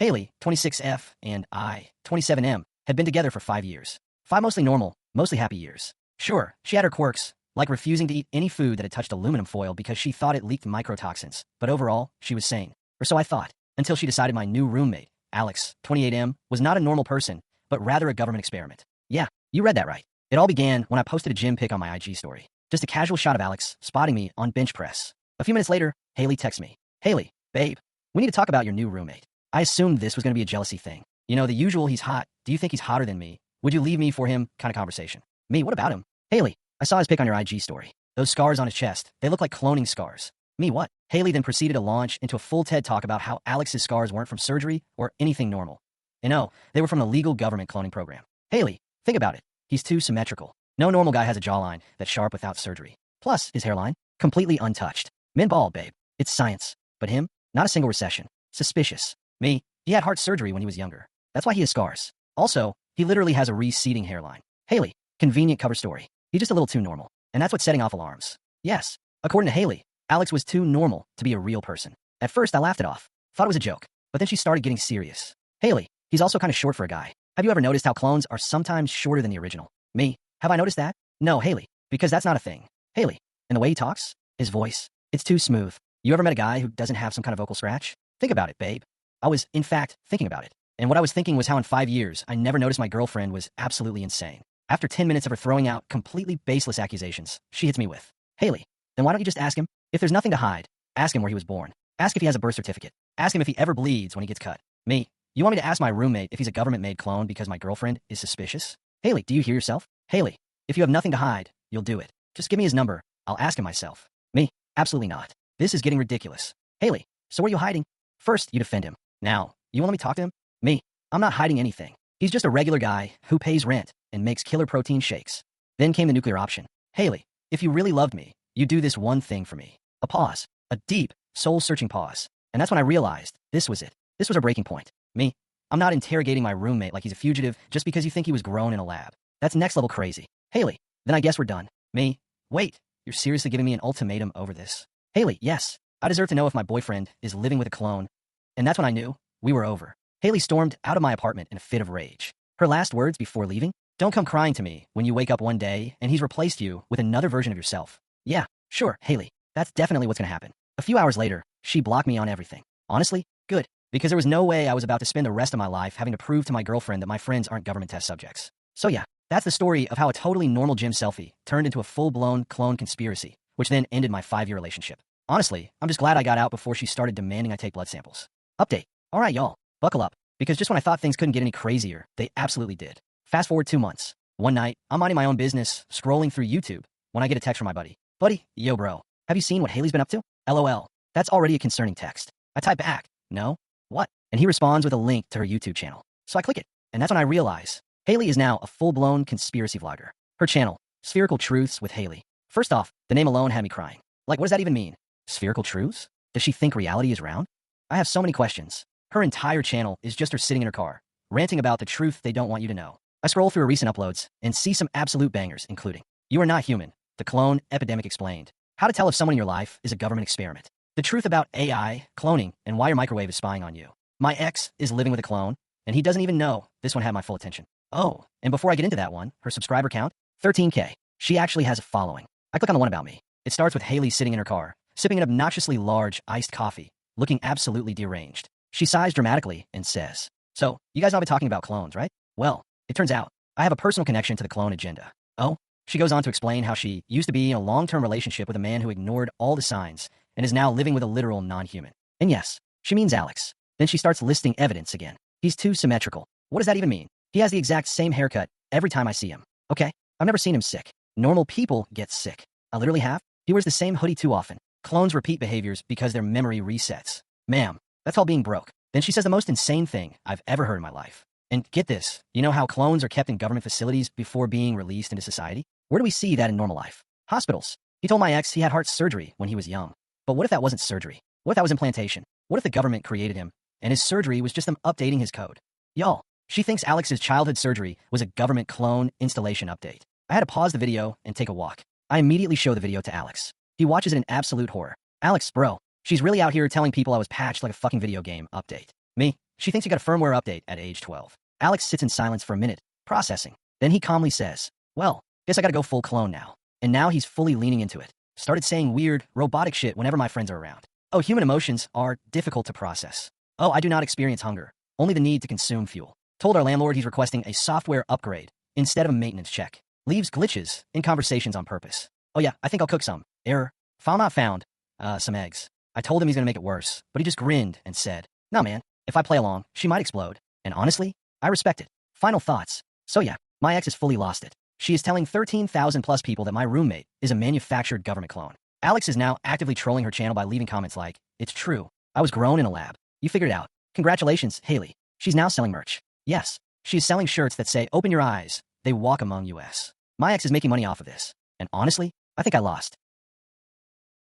Haley, 26F, and I, 27M, had been together for 5 years. 5 mostly normal, mostly happy years. Sure, she had her quirks, like refusing to eat any food that had touched aluminum foil because she thought it leaked mycotoxins, but overall, she was sane. Or so I thought, until she decided my new roommate, Alex, 28M, was not a normal person, but rather a government experiment. Yeah, you read that right. It all began when I posted a gym pic on my IG story. Just a casual shot of Alex spotting me on bench press. A few minutes later, Haley texts me. Haley, babe, we need to talk about your new roommate. I assumed this was going to be a jealousy thing. You know, the usual he's hot. Do you think he's hotter than me? Would you leave me for him kind of conversation? Me, what about him? Haley, I saw his pic on your IG story. Those scars on his chest, they look like cloning scars. Me, what? Haley then proceeded to launch into a full TED talk about how Alex's scars weren't from surgery or anything normal. And no, they were from the legal government cloning program. Haley, think about it. He's too symmetrical. No normal guy has a jawline that's sharp without surgery. Plus, his hairline, completely untouched. Men bald, babe. It's science. But him, not a single recession. Suspicious. Me, he had heart surgery when he was younger. That's why he has scars. Also, he literally has a receding hairline. Haley, convenient cover story. He's just a little too normal. And that's what's setting off alarms. Yes, according to Haley, Alex was too normal to be a real person. At first, I laughed it off. Thought it was a joke. But then she started getting serious. Haley, he's also kind of short for a guy. Have you ever noticed how clones are sometimes shorter than the original? Me, have I noticed that? No, Haley, because that's not a thing. Haley, and the way he talks, his voice, it's too smooth. You ever met a guy who doesn't have some kind of vocal scratch? Think about it, babe. I was, in fact, thinking about it. And what I was thinking was how in 5 years, I never noticed my girlfriend was absolutely insane. After 10 minutes of her throwing out completely baseless accusations, she hits me with, Haley, then why don't you just ask him? If there's nothing to hide, ask him where he was born. Ask if he has a birth certificate. Ask him if he ever bleeds when he gets cut. Me, you want me to ask my roommate if he's a government-made clone because my girlfriend is suspicious? Haley, do you hear yourself? Haley, if you have nothing to hide, you'll do it. Just give me his number. I'll ask him myself. Me, absolutely not. This is getting ridiculous. Haley, so what are you hiding? First, you defend him. Now, you want me to talk to him? Me, I'm not hiding anything. He's just a regular guy who pays rent and makes killer protein shakes. Then came the nuclear option. Haley, if you really loved me, you do this one thing for me. A pause. A deep, soul-searching pause. And that's when I realized this was it. This was our breaking point. Me, I'm not interrogating my roommate like he's a fugitive just because you think he was grown in a lab. That's next level crazy. Haley, then I guess we're done. Me, wait, you're seriously giving me an ultimatum over this? Haley, yes, I deserve to know if my boyfriend is living with a clone. And that's when I knew we were over. Haley stormed out of my apartment in a fit of rage. Her last words before leaving, don't come crying to me when you wake up one day and he's replaced you with another version of yourself. Yeah, sure, Haley, that's definitely what's gonna happen. A few hours later, she blocked me on everything. Honestly, good, because there was no way I was about to spend the rest of my life having to prove to my girlfriend that my friends aren't government test subjects. So yeah, that's the story of how a totally normal gym selfie turned into a full-blown clone conspiracy, which then ended my 5-year relationship. Honestly, I'm just glad I got out before she started demanding I take blood samples. Update. All right, y'all, buckle up, because just when I thought things couldn't get any crazier, they absolutely did. Fast forward 2 months. One night, I'm minding my own business, scrolling through YouTube, when I get a text from my buddy. Buddy, yo bro, have you seen what Haley's been up to? LOL. That's already a concerning text. I type back, no? What? And he responds with a link to her YouTube channel. So I click it, and that's when I realize Haley is now a full-blown conspiracy vlogger. Her channel, Spherical Truths with Haley. First off, the name alone had me crying. Like, what does that even mean? Spherical Truths? Does she think reality is round? I have so many questions. Her entire channel is just her sitting in her car, ranting about the truth they don't want you to know. I scroll through her recent uploads and see some absolute bangers, including You Are Not Human, The Clone Epidemic Explained, How to Tell if Someone in Your Life is a Government Experiment, The Truth About AI, Cloning, and Why Your Microwave is Spying on You. My ex is living with a clone, and he doesn't even know this one had my full attention. Oh, and before I get into that one, her subscriber count, 13K. She actually has a following. I click on the one about me. It starts with Haley sitting in her car, sipping an obnoxiously large iced coffee, looking absolutely deranged. She sighs dramatically and says, So, you guys know I've been talking about clones, right? Well, it turns out, I have a personal connection to the clone agenda. Oh? She goes on to explain how she used to be in a long-term relationship with a man who ignored all the signs and is now living with a literal non-human. And yes, she means Alex. Then she starts listing evidence again. He's too symmetrical. What does that even mean? He has the exact same haircut every time I see him. Okay, I've never seen him sick. Normal people get sick. I literally have. He wears the same hoodie too often. Clones repeat behaviors because their memory resets. Ma'am, that's all being broke. Then she says the most insane thing I've ever heard in my life. And get this, you know how clones are kept in government facilities before being released into society? Where do we see that in normal life? Hospitals. He told my ex he had heart surgery when he was young. But what if that wasn't surgery? What if that was implantation? What if the government created him, and his surgery was just them updating his code? Y'all, she thinks Alex's childhood surgery was a government clone installation update. I had to pause the video and take a walk. I immediately show the video to Alex. He watches it in absolute horror. Alex, bro, she's really out here telling people I was patched like a fucking video game update. Me, She thinks he got a firmware update at age 12. Alex sits in silence for a minute, processing. Then he calmly says, well, guess I gotta go full clone now. And now he's fully leaning into it. Started saying weird, robotic shit whenever my friends are around. Oh, human emotions are difficult to process. Oh, I do not experience hunger, only the need to consume fuel. Told our landlord he's requesting a software upgrade instead of a maintenance check. Leaves glitches in conversations on purpose. Oh yeah, I think I'll cook some. Error. File not found. Some eggs. I told him he's gonna make it worse, but he just grinned and said, no man, if I play along, she might explode. And honestly, I respect it. Final thoughts. So yeah, my ex has fully lost it. She is telling 13,000 plus people that my roommate is a manufactured government clone. Alex is now actively trolling her channel by leaving comments like, it's true. I was grown in a lab. You figured it out. Congratulations, Haley. She's now selling merch. Yes, she is selling shirts that say, open your eyes. They walk among us. My ex is making money off of this. And honestly, I think I lost.